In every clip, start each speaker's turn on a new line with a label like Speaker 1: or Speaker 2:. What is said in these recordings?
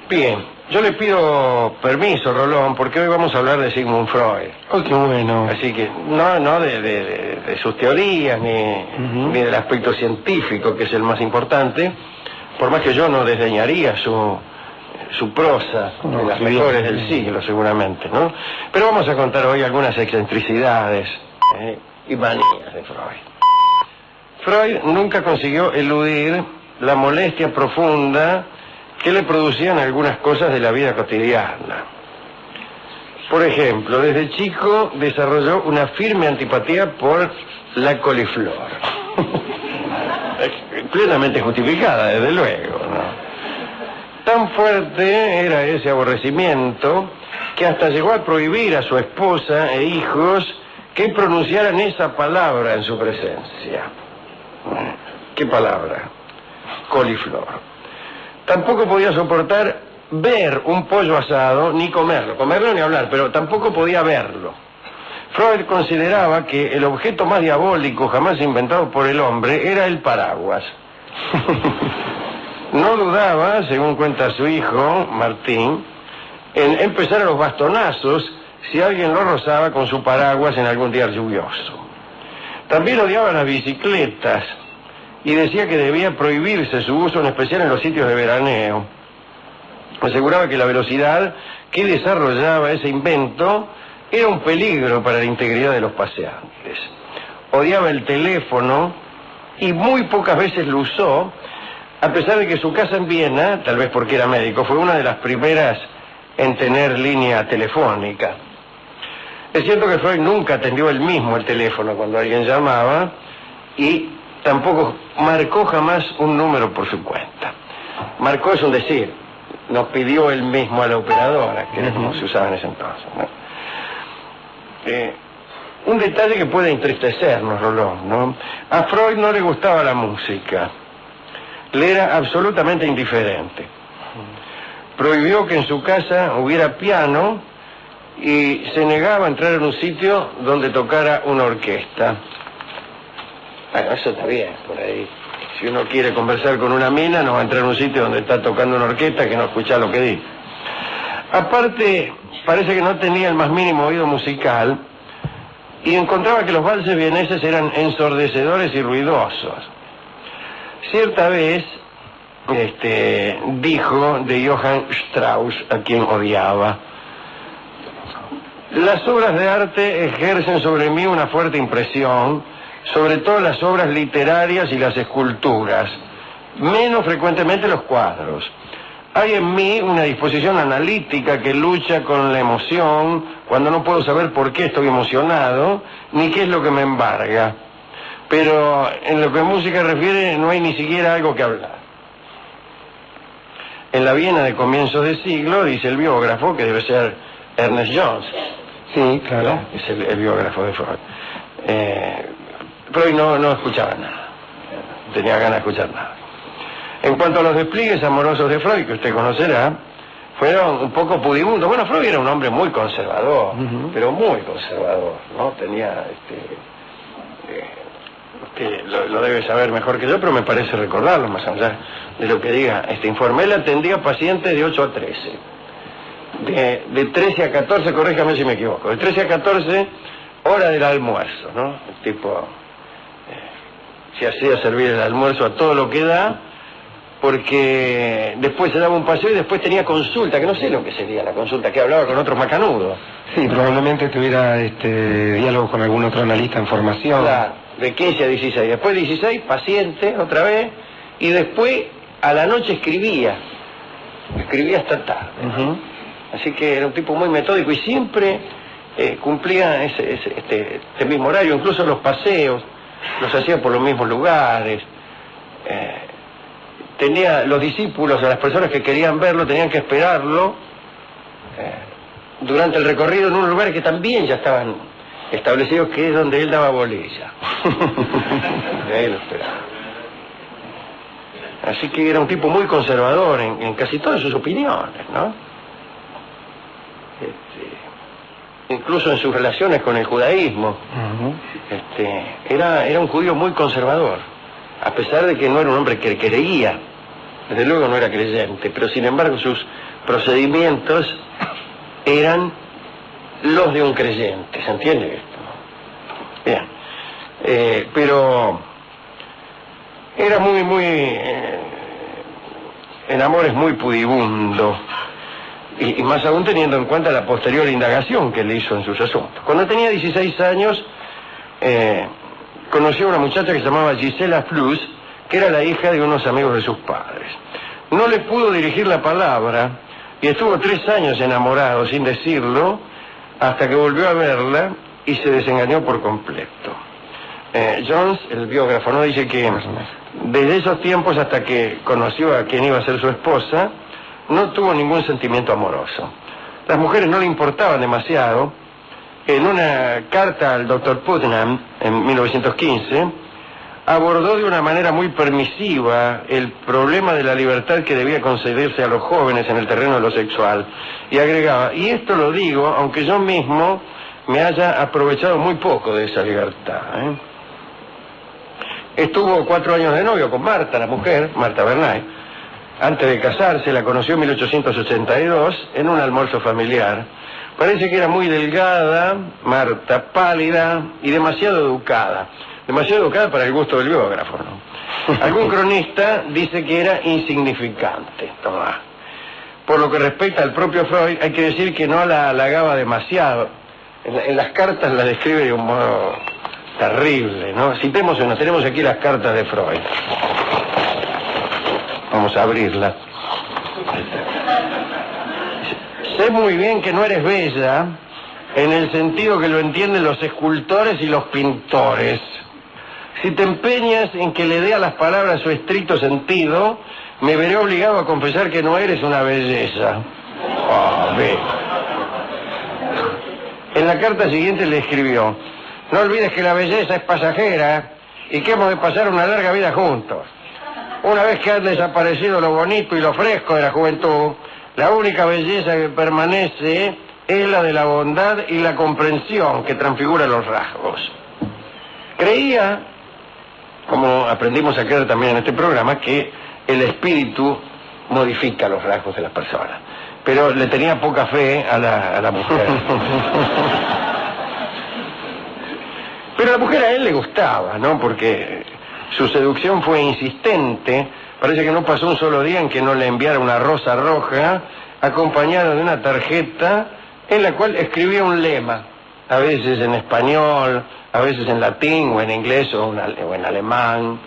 Speaker 1: Bien, yo le pido permiso, Rolón, porque hoy vamos a hablar de Sigmund Freud.
Speaker 2: Oh, qué bueno.
Speaker 1: Así que no de sus teorías, ni del aspecto científico, que es el más importante, por más que yo no desdeñaría su prosa, de las mejores del siglo, seguramente, ¿no? Pero vamos a contar hoy algunas excentricidades y manías de Freud. Freud nunca consiguió eludir la molestia profunda que le producían algunas cosas de la vida cotidiana. Por ejemplo, desde chico desarrolló una firme antipatía por la coliflor. Plenamente justificada, desde luego, ¿no? Tan fuerte era ese aborrecimiento que hasta llegó a prohibir a su esposa e hijos que pronunciaran esa palabra en su presencia. ¿Qué palabra? Coliflor. Tampoco podía soportar ver un pollo asado, ni comerlo ni hablar, pero tampoco podía verlo. Freud consideraba que el objeto más diabólico jamás inventado por el hombre era el paraguas. No dudaba, según cuenta su hijo, Martín, en empezar a los bastonazos si alguien lo rozaba con su paraguas en algún día lluvioso. También odiaba las bicicletas y decía que debía prohibirse su uso, en especial en los sitios de veraneo. Aseguraba que la velocidad que desarrollaba ese invento era un peligro para la integridad de los paseantes. Odiaba el teléfono y muy pocas veces lo usó, a pesar de que su casa en Viena, tal vez porque era médico, fue una de las primeras en tener línea telefónica. Es cierto que Freud nunca atendió él mismo el teléfono cuando alguien llamaba y tampoco marcó jamás un número por su cuenta. Marcó es un decir, nos pidió él mismo a la operadora, que era como se usaba en ese entonces, ¿no? Un detalle que puede entristecernos, Rolón, ¿no? A Freud no le gustaba la música, le era absolutamente indiferente. Prohibió que en su casa hubiera piano y se negaba a entrar en un sitio donde tocara una orquesta. Bueno, eso está bien, por ahí. Si uno quiere conversar con una mina, no va a entrar en un sitio donde está tocando una orquesta que no escucha lo que dice. Aparte, parece que no tenía el más mínimo oído musical y encontraba que los valses vieneses eran ensordecedores y ruidosos. Cierta vez, dijo de Johann Strauss, a quien odiaba: las obras de arte ejercen sobre mí una fuerte impresión, sobre todo las obras literarias y las esculturas, menos frecuentemente los cuadros. Hay en mí una disposición analítica que lucha con la emoción cuando no puedo saber por qué estoy emocionado, ni qué es lo que me embarga. Pero en lo que a música refiere no hay ni siquiera algo que hablar. En la Viena de comienzos de siglo, dice el biógrafo, que debe ser Ernest Jones.
Speaker 2: Sí, claro.
Speaker 1: Es el biógrafo de Freud. Freud no escuchaba nada, no tenía ganas de escuchar nada. En cuanto a los despliegues amorosos de Freud, que usted conocerá, fueron un poco pudibundos. Bueno, Freud era un hombre muy conservador, pero muy conservador, ¿no? Tenía, usted lo debe saber mejor que yo, pero me parece recordarlo, más allá de lo que diga este informe. Él atendía pacientes de 8 a 13, de 13 a 14, corríjame si me equivoco, de 13 a 14, hora del almuerzo, ¿no? El tipo se hacía servir el almuerzo a todo lo que da, porque después se daba un paseo y después tenía consulta, que no sé lo que sería la consulta, que hablaba con otros macanudos.
Speaker 2: Sí, probablemente tuviera diálogo con algún otro analista en formación.
Speaker 1: Claro, de 15 a 16. Después 16, paciente, otra vez, y después a la noche escribía hasta tarde. Así que era un tipo muy metódico y siempre cumplía este mismo horario, incluso los paseos los hacía por los mismos lugares. Tenía los discípulos, a las personas que querían verlo, tenían que esperarlo durante el recorrido en un lugar que también ya estaban establecidos, que es donde él daba bolilla. De ahí lo esperaba. Así que era un tipo muy conservador en casi todas sus opiniones, ¿no? Incluso en sus relaciones con el judaísmo. Era un judío muy conservador, a pesar de que no era un hombre que creía, desde luego no era creyente, pero sin embargo sus procedimientos eran los de un creyente, ¿se entiende esto? Bien, pero era en amores muy pudibundo, y más aún teniendo en cuenta la posterior indagación que le hizo en sus asuntos. Cuando tenía 16 años, conoció a una muchacha que se llamaba Gisela Flus, que era la hija de unos amigos de sus padres. No le pudo dirigir la palabra y estuvo 3 años enamorado sin decirlo, hasta que volvió a verla y se desengañó por completo. Jones, el biógrafo, no dice que desde esos tiempos hasta que conoció a quien iba a ser su esposa, no tuvo ningún sentimiento amoroso. Las mujeres no le importaban demasiado. En una carta al Dr. Putnam, en 1915, abordó de una manera muy permisiva el problema de la libertad que debía concederse a los jóvenes en el terreno de lo sexual. Y agregaba, y esto lo digo, aunque yo mismo me haya aprovechado muy poco de esa libertad. Estuvo 4 años de novio con Marta, la mujer, Marta Bernay. Antes de casarse, la conoció en 1882 en un almuerzo familiar. Parece que era muy delgada, Marta, pálida y demasiado educada. Demasiado educada para el gusto del biógrafo, ¿no? Algún cronista dice que era insignificante, Tomás. Por lo que respecta al propio Freud, hay que decir que no la halagaba demasiado. En las cartas la describe de un modo terrible, ¿no? Citemos una, tenemos aquí las cartas de Freud. Vamos a abrirlas. Sé muy bien que no eres bella en el sentido que lo entienden los escultores y los pintores. Si te empeñas en que le dé a las palabras su estricto sentido, me veré obligado a confesar que no eres una belleza. Ve. En la carta siguiente le escribió, no olvides que la belleza es pasajera y que hemos de pasar una larga vida juntos. Una vez que han desaparecido lo bonito y lo fresco de la juventud, la única belleza que permanece es la de la bondad y la comprensión que transfigura los rasgos. Creía, como aprendimos a creer también en este programa, que el espíritu modifica los rasgos de las personas. Pero le tenía poca fe a la mujer. Pero la mujer a él le gustaba, ¿no? Porque su seducción fue insistente. Parece que no pasó un solo día en que no le enviara una rosa roja acompañada de una tarjeta en la cual escribía un lema, a veces en español, a veces en latín o en inglés o en alemán.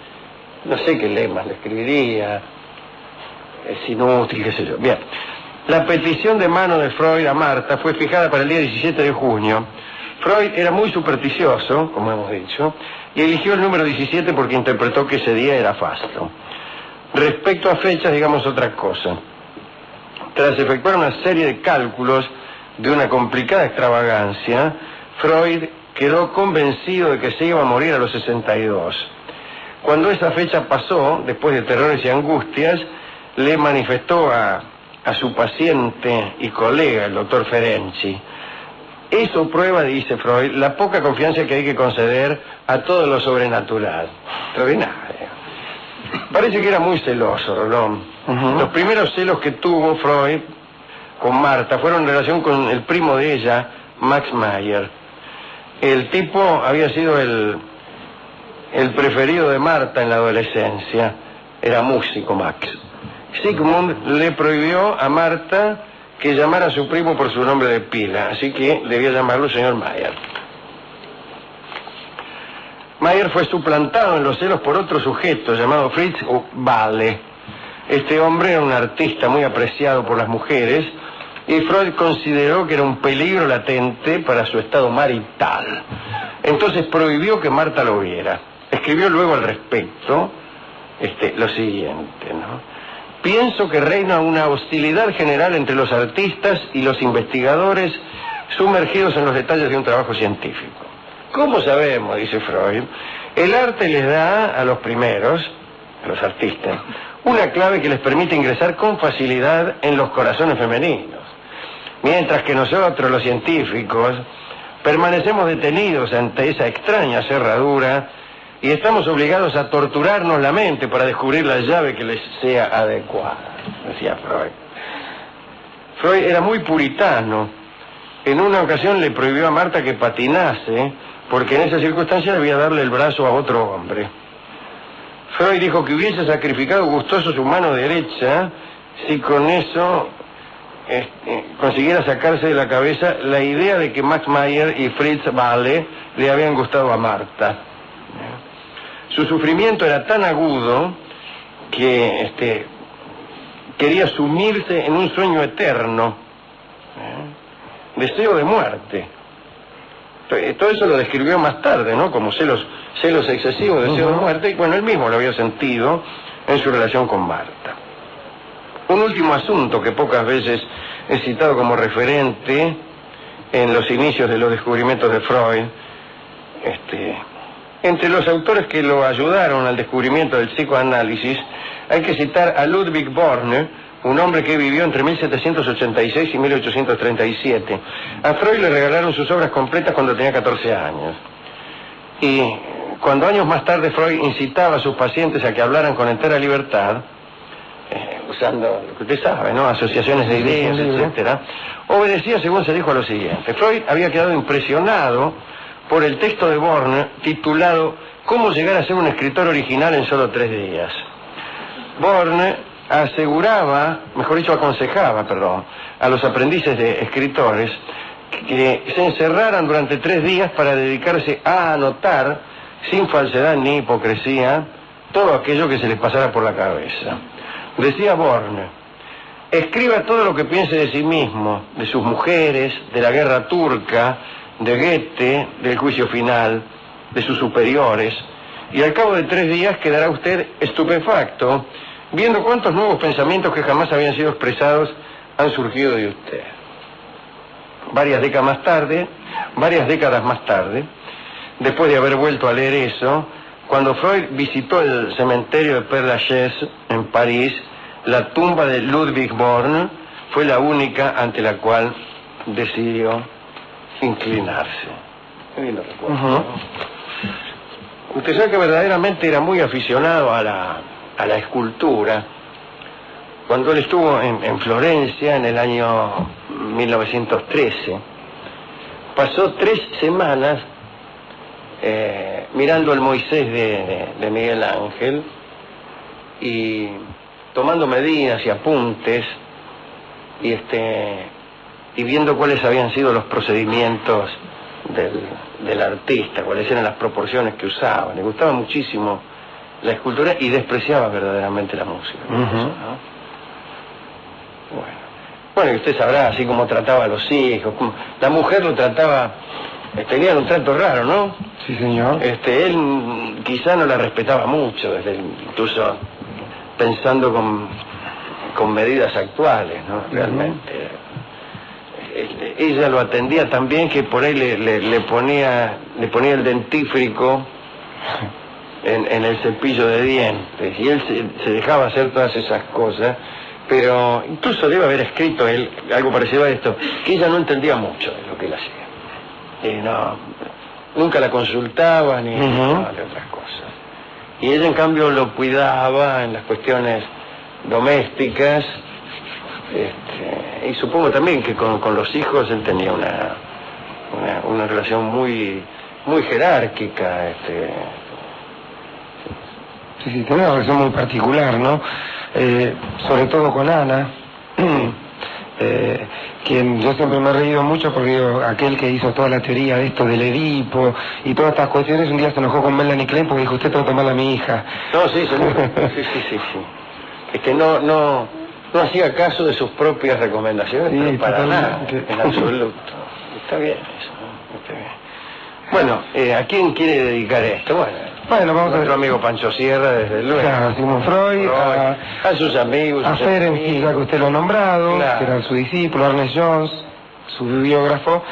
Speaker 1: No sé qué lemas le escribiría, es inútil, qué sé yo. Bien, la petición de mano de Freud a Marta fue fijada para el día 17 de junio. Freud era muy supersticioso, como hemos dicho, y eligió el número 17 porque interpretó que ese día era fasto. Respecto a fechas, digamos otra cosa. Tras efectuar una serie de cálculos de una complicada extravagancia, Freud quedó convencido de que se iba a morir a los 62. Cuando esa fecha pasó, después de terrores y angustias, le manifestó a su paciente y colega, el doctor Ferenczi. Eso prueba, dice Freud, la poca confianza que hay que conceder a todo lo sobrenatural. Extraordinario. Parece que era muy celoso, ¿no? Los primeros celos que tuvo Freud con Marta fueron en relación con el primo de ella, Max Mayer. El tipo había sido el preferido de Marta en la adolescencia. Era músico, Max. Sigmund le prohibió a Marta que llamara a su primo por su nombre de pila, así que debía llamarlo señor Mayer. Mayer fue suplantado en los celos por otro sujeto llamado Fritz Wale. Este hombre era un artista muy apreciado por las mujeres y Freud consideró que era un peligro latente para su estado marital. Entonces prohibió que Marta lo viera. Escribió luego al respecto lo siguiente, ¿no? Pienso que reina una hostilidad general entre los artistas y los investigadores sumergidos en los detalles de un trabajo científico. ¿Cómo sabemos?, dice Freud, el arte les da a los primeros, a los artistas, una clave que les permite ingresar con facilidad en los corazones femeninos. Mientras que nosotros, los científicos, permanecemos detenidos ante esa extraña cerradura y estamos obligados a torturarnos la mente para descubrir la llave que les sea adecuada, decía Freud. Freud era muy puritano. En una ocasión le prohibió a Marta que patinase, porque en esa circunstancia debía darle el brazo a otro hombre. Freud dijo que hubiese sacrificado gustoso su mano derecha si con eso consiguiera sacarse de la cabeza la idea de que Max Mayer y Fritz Wahle le habían gustado a Marta. Su sufrimiento era tan agudo que quería sumirse en un sueño eterno, deseo de muerte. Todo eso lo describió más tarde, ¿no? Como celos excesivos, deseo de muerte, y bueno, él mismo lo había sentido en su relación con Marta. Un último asunto que pocas veces he citado como referente en los inicios de los descubrimientos de Freud. Entre los autores que lo ayudaron al descubrimiento del psicoanálisis, hay que citar a Ludwig Borne, un hombre que vivió entre 1786 y 1837. A Freud le regalaron sus obras completas cuando tenía 14 años. Y cuando años más tarde Freud incitaba a sus pacientes a que hablaran con entera libertad, usando lo que usted sabe, ¿no? Asociaciones de ideas, etcétera, obedecía, según se dijo, a lo siguiente. Freud había quedado impresionado por el texto de Borne titulado «Cómo llegar a ser un escritor original en solo 3 días». Borne aconsejaba, a los aprendices de escritores que se encerraran durante 3 días para dedicarse a anotar, sin falsedad ni hipocresía, todo aquello que se les pasara por la cabeza. Decía Borne: escriba todo lo que piense de sí mismo, de sus mujeres, de la guerra turca, de Goethe, del juicio final, de sus superiores, y al cabo de 3 días quedará usted estupefacto viendo cuántos nuevos pensamientos que jamás habían sido expresados han surgido de usted. Varias décadas más tarde, después de haber vuelto a leer eso, cuando Freud visitó el cementerio de Père Lachaise en París, la tumba de Ludwig Borne fue la única ante la cual decidió inclinarse. Bien lo recuerdo, ¿no? Usted sabe que verdaderamente era muy aficionado a la escultura. Cuando él estuvo en Florencia en el año 1913, pasó 3 semanas mirando el Moisés de Miguel Ángel y tomando medidas y apuntes y viendo cuáles habían sido los procedimientos del artista, cuáles eran las proporciones que usaba. Le gustaba muchísimo la escultura y despreciaba verdaderamente la música. ¿No? Bueno, y usted sabrá, así como trataba a los hijos, la mujer lo trataba, tenían un trato raro, ¿no?
Speaker 2: Sí, señor.
Speaker 1: Él quizá no la respetaba mucho, incluso pensando con medidas actuales, ¿no? Realmente. Ella lo atendía tan bien que por ahí le ponía el dentífrico en el cepillo de dientes, y él se dejaba hacer todas esas cosas, pero incluso debe haber escrito él algo parecido a esto, que ella no entendía mucho de lo que él hacía. Nunca la consultaba ni de otras cosas. Y ella en cambio lo cuidaba en las cuestiones domésticas, y supongo también que con los hijos él tenía una relación muy jerárquica.
Speaker 2: Sí, tiene una relación muy particular, ¿no? Sobre todo con Ana, quien yo siempre me he reído mucho porque digo, aquel que hizo toda la teoría de esto del Edipo y todas estas cuestiones, un día se enojó con Melanie Klein porque dijo: usted tengo que tomar a mi hija.
Speaker 1: No, sí, seguro. Sí. No hacía caso de sus propias recomendaciones,
Speaker 2: sí,
Speaker 1: pero para nada, en absoluto. Está bien eso, ¿no? Está bien. Bueno, ¿a quién quiere dedicar esto? Bueno, vamos a nuestro amigo Pancho Sierra, desde luego.
Speaker 2: Claro, Sigmund Freud,
Speaker 1: a sus amigos.
Speaker 2: A Ferenczi, ya que usted lo ha nombrado, claro, que era su discípulo, Ernest Jones, su bibliógrafo.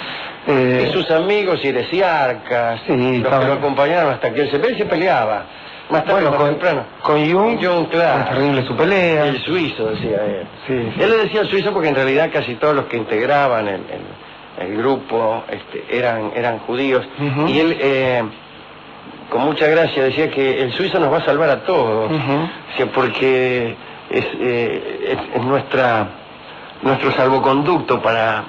Speaker 1: Y sus amigos iresiarcas, sí, los que lo acompañaron hasta que él se peleaba. Más tarde, temprano.
Speaker 2: Con Jung,
Speaker 1: claro.
Speaker 2: Es terrible su pelea.
Speaker 1: El suizo, decía él.
Speaker 2: Sí.
Speaker 1: Él le decía el suizo porque en realidad casi todos los que integraban el grupo eran judíos. Y él, con mucha gracia, decía que el suizo nos va a salvar a todos. Porque es nuestro salvoconducto para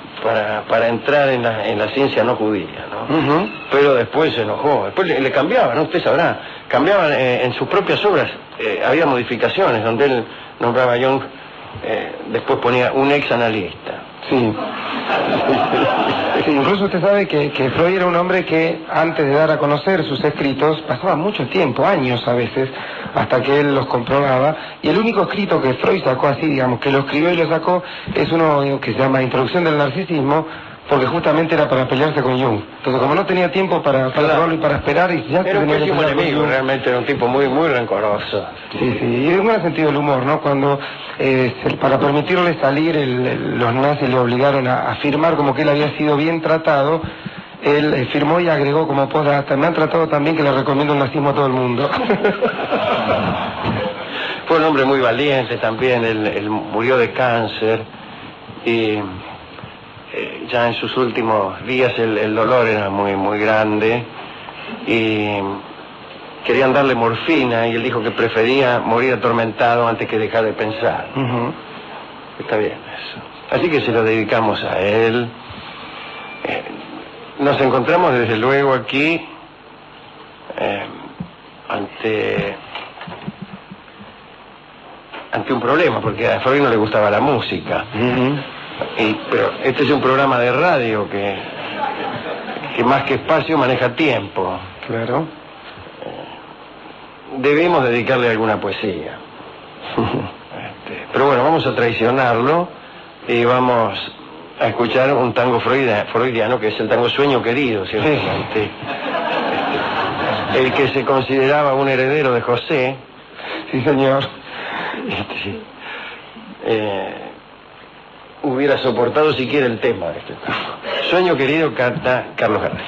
Speaker 1: entrar en la ciencia no judía, ¿no? Pero después se enojó, después le cambiaban, ¿no? Usted sabrá, cambiaban en sus propias obras, había modificaciones donde él nombraba a Jung, después ponía un ex analista.
Speaker 2: Sí. Sí, incluso usted sabe que Freud era un hombre que antes de dar a conocer sus escritos pasaba mucho tiempo, años a veces, hasta que él los comprobaba, y el único escrito que Freud sacó así, digamos, que lo escribió y lo sacó, es uno que se llama Introducción del Narcisismo, porque justamente era para pelearse con Jung. Entonces, como no tenía tiempo para probarlo y para esperar, y ya
Speaker 1: era un pésimo enemigo, realmente era un tipo muy, muy rencoroso.
Speaker 2: Sí, sí, y en un sentido del humor, ¿no? Cuando para permitirle salir, los nazis le obligaron a firmar como que él había sido bien tratado, él firmó y agregó como postdata: me han tratado tan bien que le recomiendo el nazismo a todo el mundo.
Speaker 1: Fue un hombre muy valiente también, él murió de cáncer y ya en sus últimos días el dolor era muy, muy grande y querían darle morfina y él dijo que prefería morir atormentado antes que dejar de pensar. Está bien eso. Así que se lo dedicamos a él. Nos encontramos desde luego aquí ante un problema, porque a Freud no le gustaba la música. Pero este es un programa de radio que más que espacio maneja tiempo.
Speaker 2: Claro.
Speaker 1: Debemos dedicarle alguna poesía. Pero bueno, vamos a traicionarlo y vamos a escuchar un tango freudiano, que es el tango Sueño Querido, ciertamente. El que se consideraba un heredero de José.
Speaker 2: Sí, señor.
Speaker 1: Sí. Hubiera soportado siquiera el tema de este tango. Sueño Querido canta Carlos Gardel.